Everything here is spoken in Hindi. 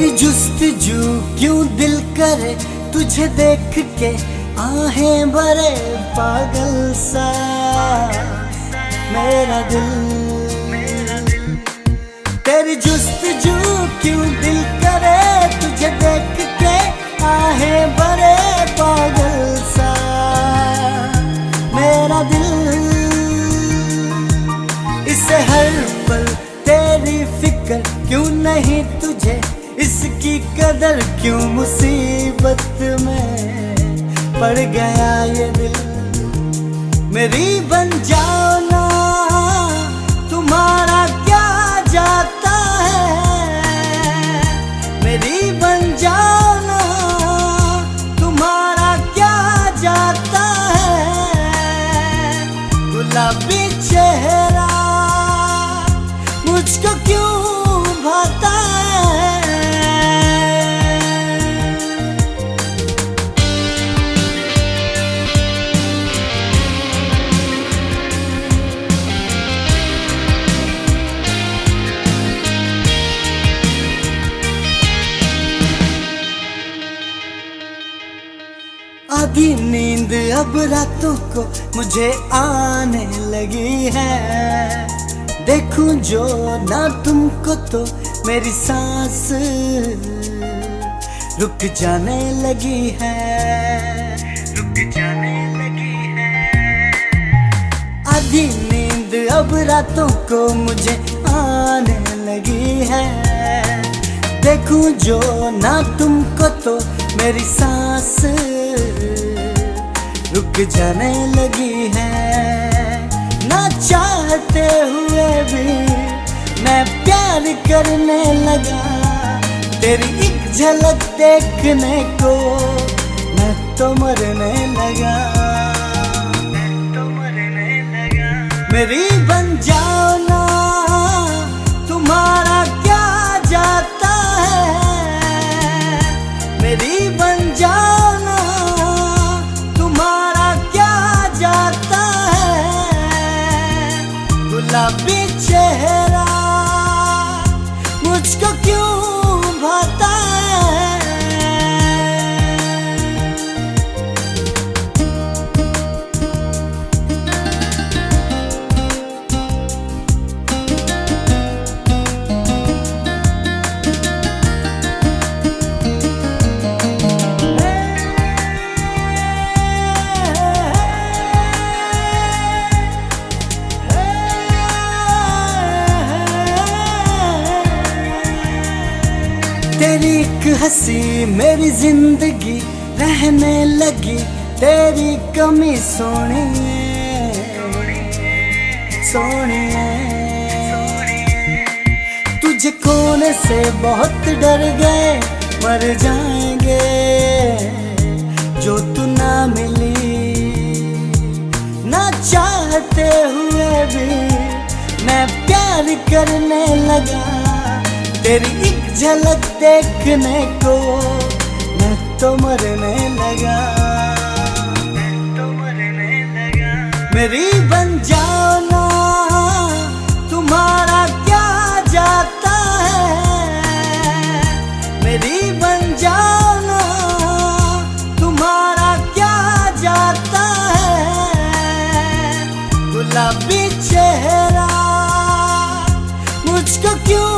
तेरी जुस्तजू क्यों दिल करे तुझे देख के, आहें भरे पागल सा मेरा दिल। तेरी जुस्तजू क्यों दिल करे तुझे देख के, आहें भरे पागल सा मेरा दिल। इसे हर पल तेरी फिक्र क्यों नहीं तुझे, इसकी कदर क्यों मुसीबत में पड़ गया ये दिल। मेरी बन जाओ ना तुम्हारा क्या जाता है, मेरी बन जाओ ना तुम्हारा क्या जाता है। गुलाबी चेहरा मुझको क्यों भाता है। आधी नींद अब रातों को मुझे आने लगी है, देखूं जो ना तुमको तो मेरी सांस रुक जाने लगी है, रुक जाने लगी है। आधी नींद अब रातों को मुझे आने लगी है, देखूं जो ना तुमको तो मेरी सांस रुक जाने लगी है। ना चाहते हुए भी मैं प्यार करने लगा, तेरी एक झलक देखने को मैं तो मरने लगा, मैं तो मरने लगा। मेरी बन जाओ ना तुम्हारा क्या जाता है, मेरी बन जाओ ना तुम्हारा क्या जाता है। गुलाबी चेहरा मुझको क्यों भाता है। तेरी एक हंसी मेरी जिंदगी रहने लगी, तेरी कमी सोनिए सोनिए। तुझे खोने से बहुत डर गए, मर जाएंगे जो तू ना मिली। ना चाहते हुए भी मैं प्यार करने लगा, तेरी एक झलक देखने को मैं तो मरने लगा, मैं तो मरने लगा। मेरी बन जाओ ना तुम्हारा क्या जाता है, मेरी बन जाओ ना तुम्हारा क्या जाता है। गुलाबी चेहरा मुझको क्यों